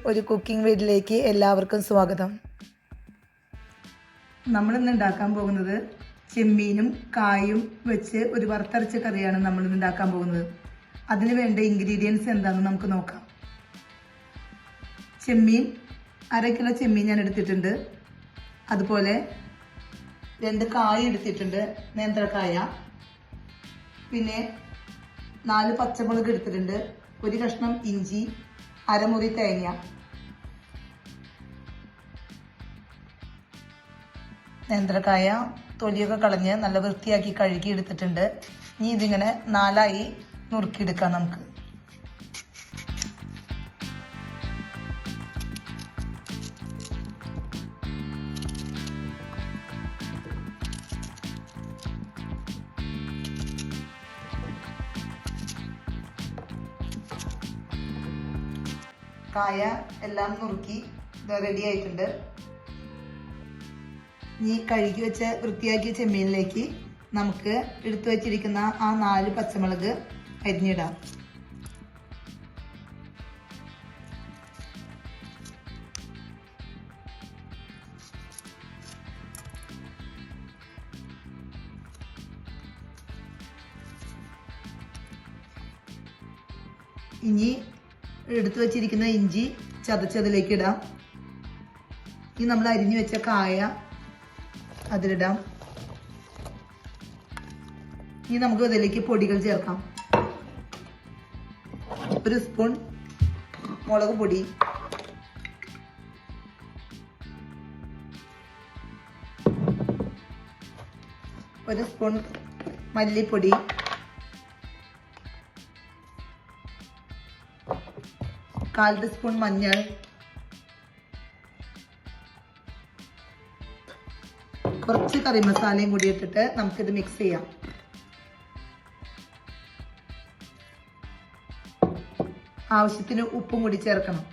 ഒരു കുക്കിംഗ് വീഡിയോയിലേക്ക് എല്ലാവർക്കും സ്വാഗതം. നമ്മളിന്ന് ഉണ്ടാക്കാൻ പോകുന്നത് ചെമ്മീനും കായും വെച്ച് ഒരു വറുത്തരച്ച കറിയാണ് നമ്മളിന്ന് ഉണ്ടാക്കാൻ പോകുന്നത്. അതിന് വേണ്ട ഇൻഗ്രീഡിയൻസ് എന്താണെന്ന് നമുക്ക് നോക്കാം. ചെമ്മീൻ 1/2 കിലോ ചെമ്മീൻ ഞാൻ എടുത്തിട്ടുണ്ട്. അതുപോലെ 2 കായ എടുത്തിട്ടുണ്ട്, നേന്ത്രക്കായ. പിന്നെ 4 പച്ചമുളക് എടുത്തിട്ടുണ്ട്, 1 കഷ്ണം ഇഞ്ചി, അരമുറി തേങ്ങ. നേന്ത്രക്കായ തൊലിയൊക്കെ കളഞ്ഞ് നല്ല വൃത്തിയാക്കി കഴുകി എടുത്തിട്ടുണ്ട്. ഇനി ഇതിങ്ങനെ 4ആയി നുറുക്കിയെടുക്കാം നമുക്ക്. കായ എല്ലാം നുറുക്കി റെഡി ആയിട്ടുണ്ട്. ഇനി കഴുകി വെച്ച വൃത്തിയാക്കിയ ചെമ്മീനിലേക്ക് നമുക്ക് എടുത്തു വച്ചിരിക്കുന്ന ആ 4 പച്ചമുളക് അരിഞ്ഞിടാം. ഇനി എടുത്തു വച്ചിരിക്കുന്ന ഇഞ്ചി ചതച്ചതിലേക്ക് ഇടാം. ഇനി നമ്മൾ അരിഞ്ഞു വെച്ച കായ അതിലിടാം. ഇനി നമുക്ക് ഇതിലേക്ക് പൊടികൾ ചേർക്കാം. 1 സ്പൂൺ മുളക് പൊടി, 1 സ്പൂൺ മല്ലിപ്പൊടി, 1/4 ടീസ്പൂൺ മഞ്ഞൾ, കുറച്ച് കറി മസാലയും കൂടി ഇട്ടിട്ട് നമുക്കിത് മിക്സ് ചെയ്യാം. ആവശ്യത്തിന് ഉപ്പും കൂടി ചേർക്കണം.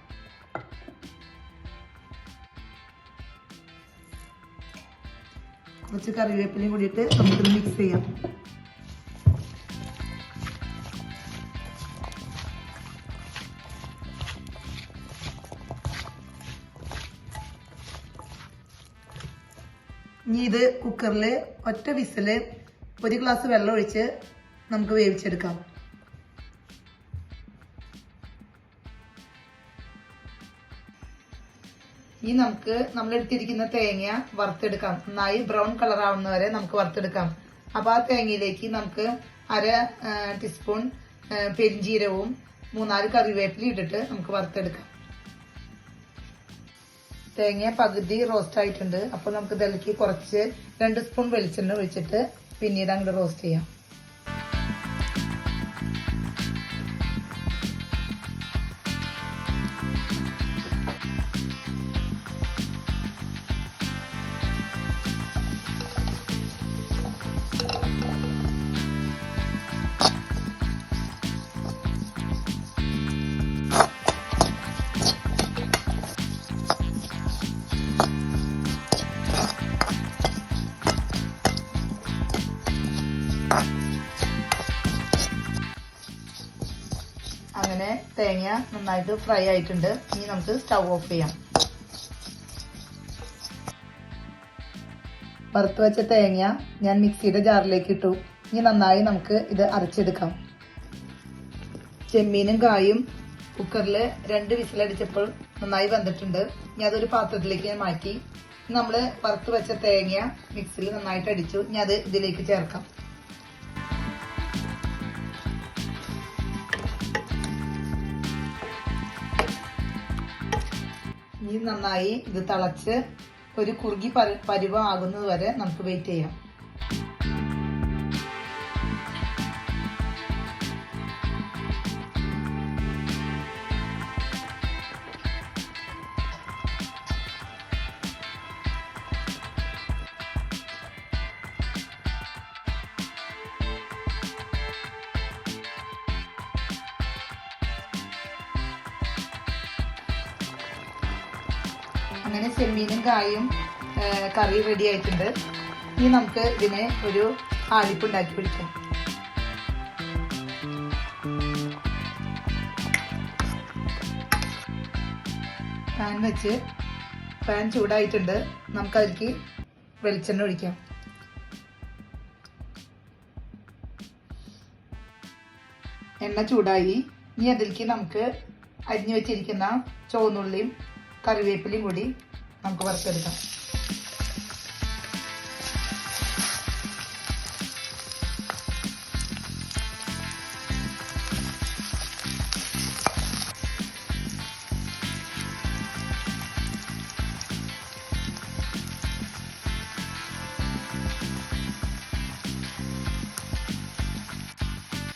കുറച്ച് കറിവേപ്പിലയും കൂടിയിട്ട് നമുക്കിത് മിക്സ് ചെയ്യാം. ഇനി ഇത് കുക്കറിൽ ഒറ്റ വിസില് 1 ഗ്ലാസ് വെള്ളം ഒഴിച്ച് നമുക്ക് വേവിച്ചെടുക്കാം. ഇനി നമുക്ക് നമ്മളെടുത്തിരിക്കുന്ന തേങ്ങ വറുത്തെടുക്കാം. നന്നായി ബ്രൗൺ കളർ ആവുന്നവരെ നമുക്ക് വറുത്തെടുക്കാം. അപ്പോൾ ആ തേങ്ങയിലേക്ക് നമുക്ക് 1/2 ടീസ്പൂൺ പെരിഞ്ജീരകവും 3-4 കറിവേപ്പില ഇട്ടിട്ട് നമുക്ക് വറുത്തെടുക്കാം. തേങ്ങ പകുതി റോസ്റ്റ് ആയിട്ടുണ്ട്. അപ്പോൾ നമുക്ക് ഇതിലേക്ക് കുറച്ച് 2 സ്പൂൺ വെളിച്ചെണ്ണ ഒഴിച്ചിട്ട് പിന്നീട് അങ്ങോട്ട് റോസ്റ്റ് ചെയ്യാം. അങ്ങനെ തേങ്ങ നന്നായിട്ട് ഫ്രൈ ആയിട്ടുണ്ട്. ഇനി നമുക്ക് സ്റ്റവ് ഓഫ് ചെയ്യാം. വറുത്ത് വെച്ച തേങ്ങ ഞാൻ മിക്സിയുടെ ജാറിലേക്ക് ഇട്ടു. ഇനി നന്നായി നമുക്ക് ഇത് അരച്ചെടുക്കാം. ചെമ്മീനും കായും കുക്കറിൽ 2 വിസിലടിച്ചപ്പോൾ നന്നായി വെന്തിട്ടുണ്ട്. ഇനി അതൊരു പാത്രത്തിലേക്ക് ഞാൻ മാറ്റി. നമ്മൾ വറുത്ത് വെച്ച തേങ്ങ മിക്സിയിൽ നന്നായിട്ട് അടിച്ചു. ഇനി അത് ഇതിലേക്ക് ചേർക്കാം. ഇനി നന്നായി ഇത് തിളച്ച് ഒരു കുറുകി പരുവം ആകുന്നത് വരെ നമുക്ക് വെയിറ്റ് ചെയ്യാം. അങ്ങനെ ചെമ്മീനും കായും കറി റെഡി ആയിട്ടുണ്ട്. ഇനി നമുക്ക് ഇതിനെ ഒരു ആലിപ്പുണ്ടാക്കി പിടിക്കാം. പാൻ വെച്ച് പാൻ ചൂടായിട്ടുണ്ട്. നമുക്കതിലേക്ക് വെളിച്ചെണ്ണ ഒഴിക്കാം. എണ്ണ ചൂടായി. ഇനി അതിലേക്ക് നമുക്ക് അരിഞ്ഞു വെച്ചിരിക്കുന്ന ചുവന്നുള്ളിയും കറിവേപ്പിലയും കൂടി നമുക്ക് വറുത്തെടുക്കാം.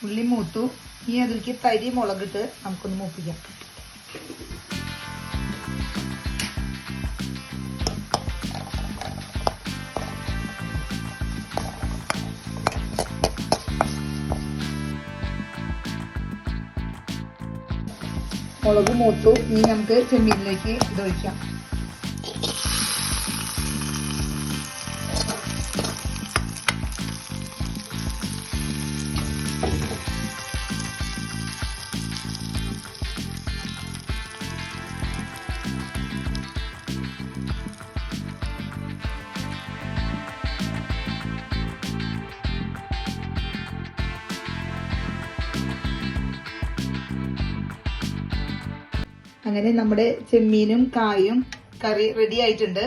ഉള്ളി മൂത്തു. ഇനി അതിലേക്ക് തരി മുളകിട്ട് നമുക്കൊന്ന് മൂപ്പിക്കാം. മുളക് മൂത്തു. ഇനി നമുക്ക് ചെമ്മീനിലേക്ക് ഇതൊഴിക്കാം. അങ്ങനെ നമ്മുടെ ചെമ്മീനും കായും കറി റെഡി ആയിട്ടുണ്ട്.